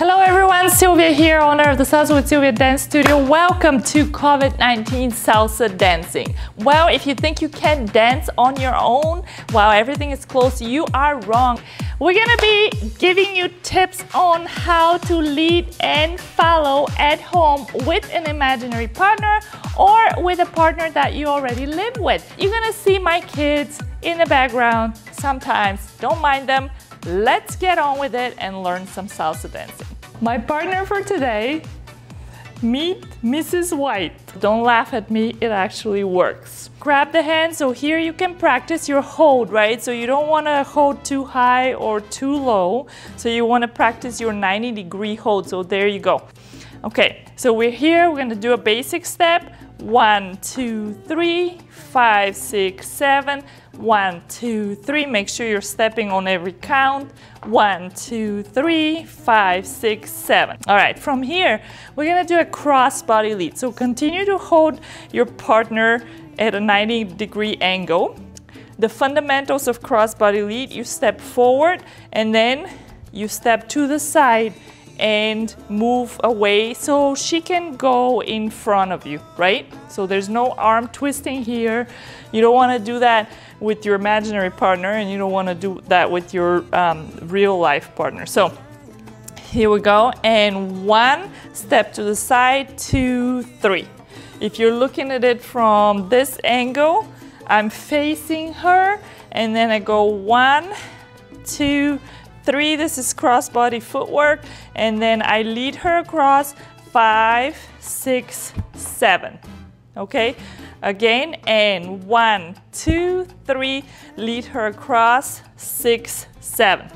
Hello everyone, Sylvia here, owner of the Salsa with Sylvia Dance Studio. Welcome to COVID-19 salsa dancing. Well, if you think you can dance on your own while everything is closed, you are wrong. We're gonna be giving you tips on how to lead and follow at home with an imaginary partner or with a partner that you already live with. You're gonna see my kids in the background sometimes. Don't mind them. Let's get on with it and learn some salsa dancing. My partner for today, meet Mrs. White. Don't laugh at me, it actually works. Grab the hand, so here you can practice your hold, right? So you don't want to hold too high or too low. So you want to practice your 90-degree hold, so there you go. Okay, so we're here, we're going to do a basic step. 1, 2, 3, 5, 6, 7. 1, 2, 3. Make sure you're stepping on every count. 1, 2, 3, 5, 6, 7. All right, from here, we're gonna do a crossbody lead. So continue to hold your partner at a 90-degree angle. The fundamentals of crossbody lead, you step forward and then you step to the side and move away so she can go in front of you, right? So there's no arm twisting here. You don't want to do that with your imaginary partner, and you don't want to do that with your real life partner. So here we go, and 1 step to the side, 2, 3. If you're looking at it from this angle, I'm facing her, and then I go 1, 2, 3, this is crossbody footwork, and then I lead her across 5, 6, 7. Okay, again, and 1, 2, 3, lead her across 6, 7.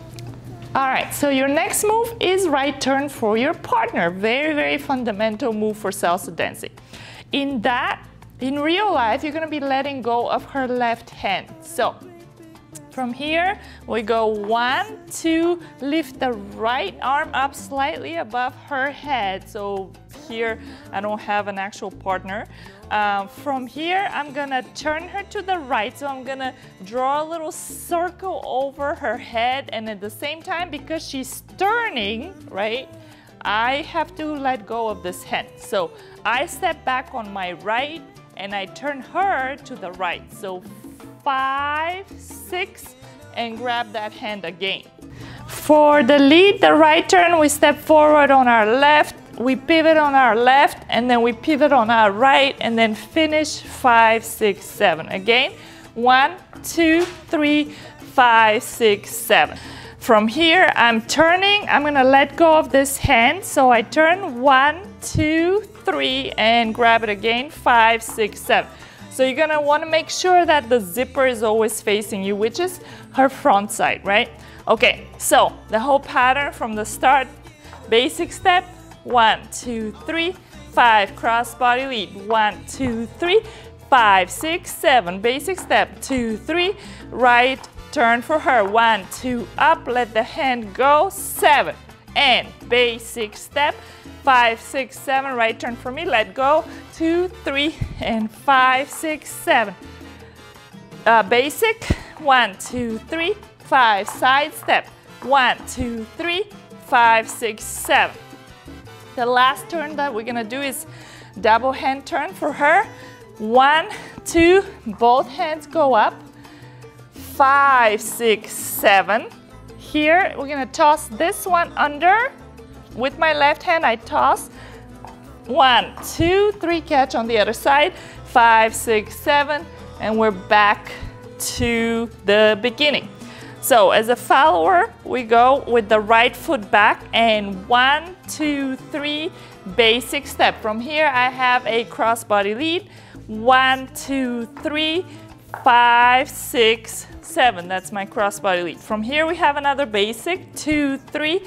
All right, so your next move is right turn for your partner. Very, very fundamental move for salsa dancing. In real life, you're gonna be letting go of her left hand. So from here, we go 1, 2, lift the right arm up slightly above her head. So here, I don't have an actual partner. From here, I'm gonna turn her to the right. So I'm gonna draw a little circle over her head. And at the same time, because she's turning, right, I have to let go of this hand. So I step back on my right and I turn her to the right. So 5, 6, and grab that hand again. For the lead, the right turn, we step forward on our left, we pivot on our left, and then we pivot on our right, and then finish 5, 6, 7. Again, 1, 2, 3, 5, 6, 7. From here, I'm turning, I'm gonna let go of this hand, so I turn 1, 2, 3, and grab it again, 5, 6, 7. So you're gonna wanna make sure that the zipper is always facing you, which is her front side, right? Okay, so the whole pattern from the start, basic step, 1, 2, 3, 5, crossbody lead, 1, 2, 3, 5, 6, 7, basic step, 2, 3, right turn for her, 1, 2, up, let the hand go, 7, and basic step, 5, 6, 7, right turn for me, let go, 2, 3, and 5, 6, 7. Basic, 1, 2, 3, 5, side step, 1, 2, 3, 5, 6, 7. The last turn that we're gonna do is double hand turn for her. 1, 2, both hands go up, 5, 6, 7. Here, we're gonna toss this one under. With my left hand, I toss. 1, 2, 3, catch on the other side. 5, 6, 7, and we're back to the beginning. So as a follower, we go with the right foot back and 1, 2, 3, basic step. From here, I have a crossbody lead. 1, 2, 3, 5, 6, 7. That's my crossbody lead. From here, we have another basic. 2, 3,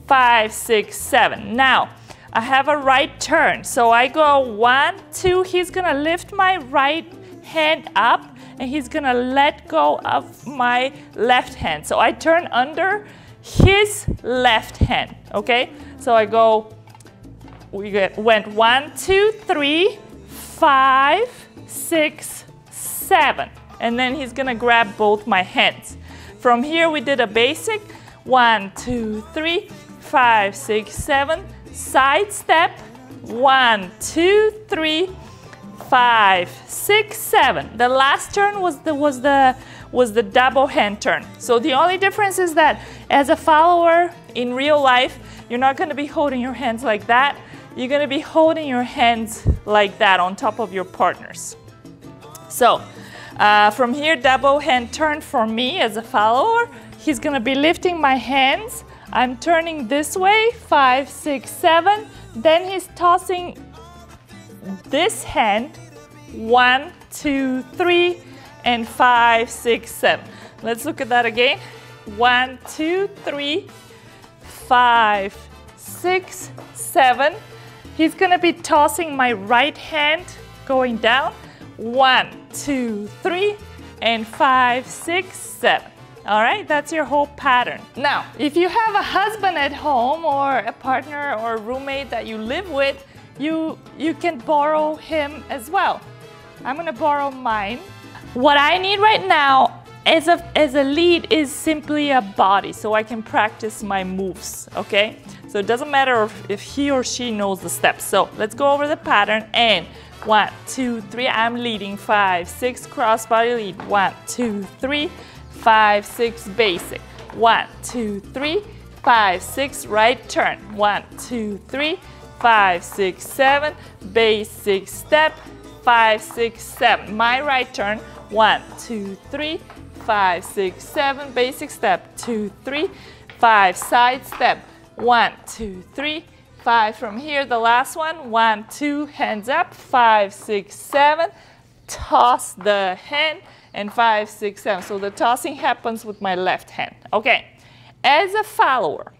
5, 6, 7. Now, I have a right turn. So I go 1, 2. He's gonna lift my right hand up and he's gonna let go of my left hand. So I turn under his left hand, okay? So I go, went 1, 2, 3, 5, 6, 7. And then he's gonna grab both my hands. From here we did a basic, 1, 2, 3, 5, 6, 7. Side step. 1, 2, 3, 5, 6, 7. The last turn was the double hand turn. So the only difference is that as a follower in real life, you're not going to be holding your hands like that. You're going to be holding your hands like that on top of your partners. So from here, double hand turn for me as a follower. He's going to be lifting my hands. I'm turning this way, 5, 6, 7. Then he's tossing this hand, 1, 2, 3, and 5, 6, 7. Let's look at that again. 1, 2, 3, 5, 6, 7. He's going to be tossing my right hand going down. 1, 2, 3, and 5, 6, 7. All right, that's your whole pattern. Now, if you have a husband at home or a partner or a roommate that you live with, you can borrow him as well. I'm gonna borrow mine. What I need right now as a lead is simply a body, so I can practice my moves, okay? So it doesn't matter if he or she knows the steps. So let's go over the pattern and 1, 2, 3, I'm leading, 5, 6, crossbody lead, 1, 2, 3, 5, 6, basic, 1, 2, 3, 5, 6, right turn, 1, 2, 3, 5, 6, 7, basic step, 5, 6, 7, my right turn, 1, 2, 3, 5, 6, 7, basic step, 2, 3, 5, side step, 1, 2, 3, 5 from here, the last one, 1, 2, hands up, 5, 6, 7, toss the hand, and 5, 6, 7. So the tossing happens with my left hand. Okay, as a follower,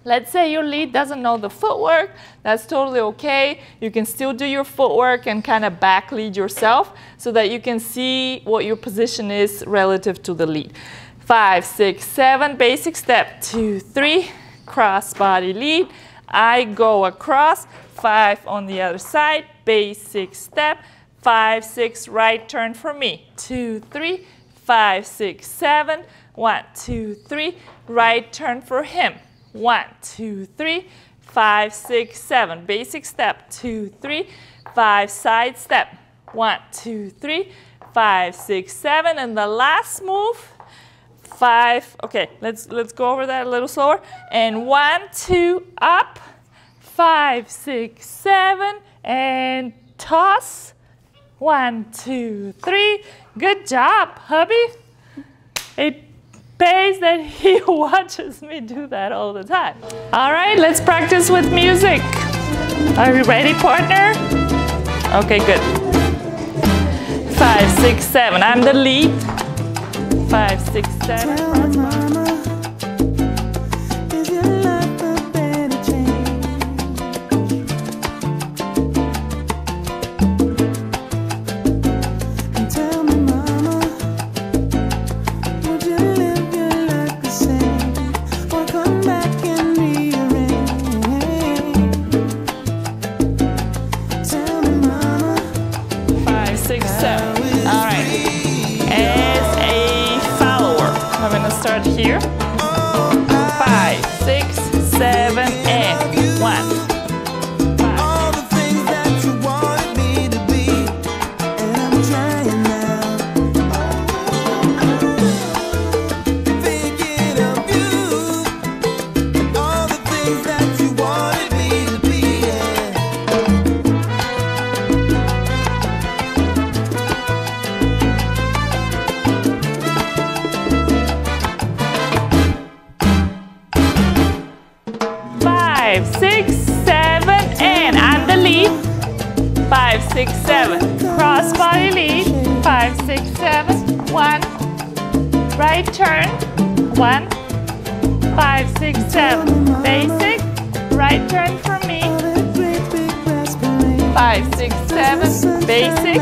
let's say your lead doesn't know the footwork. That's totally okay. You can still do your footwork and kind of back lead yourself so that you can see what your position is relative to the lead. 5, 6, 7, basic step, 2, 3, crossbody lead. I go across, 5 on the other side, basic step, 5, 6, right turn for me, 2, 3, 5, 6, 7, 1, 2, 3, right turn for him, 1, 2, 3, 5, 6, 7, basic step, 2, 3, 5, side step, 1, 2, 3, 5, 6, 7, and the last move, 5, okay, let's go over that a little slower, and 1, 2, up, 5, 6, 7, and toss, 1, 2, 3. Good job, hubby. It pays that he watches me do that all the time. All right, let's practice with music. Are you ready, partner? Okay, good. 5, 6, 7. I'm the lead. 5, 6, 7. Start here. 5, 6, 7, and 1. All the things that you wanted me to be, and I'm trying now. Thinking of you, all the things that you wanted me to be, yeah. 5, 6, 7, and I'm the lead. 5, 6, 7, crossbody lead. 5, 6, 7, 1, right turn, 1, 5, 6, 7, basic, right turn for me. 5, 6, 7, basic,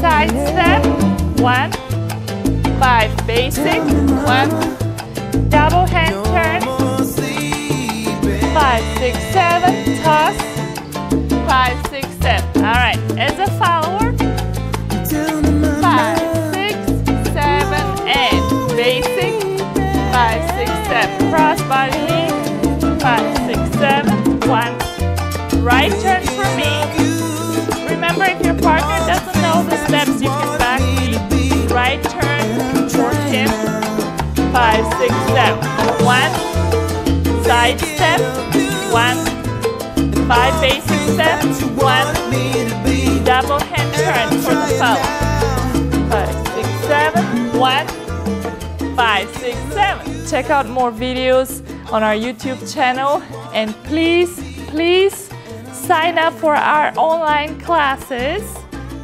side step, 1, 5, basic, 1, double hand turn. 5, 6, 7, toss, 5, 6, 7. All right, as a follower, 5, 6, 7, and basic, 5, 6, 7, crossbody lead, Right turn for me. Remember, if your partner doesn't know the steps, you can back lead. Right turn for him. 5, 6, 7. 1. Side step. 1. 5 basic steps. 1. Double hand turn for the follow. 5, 6, 7. 1. 5, 6, 7. Check out more videos on our YouTube channel, and please sign up for our online classes.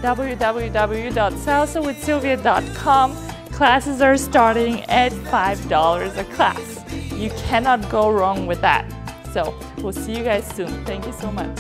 www.salsawithsylvia.com. Classes are starting at $5 a class. You cannot go wrong with that. So we'll see you guys soon. Thank you so much.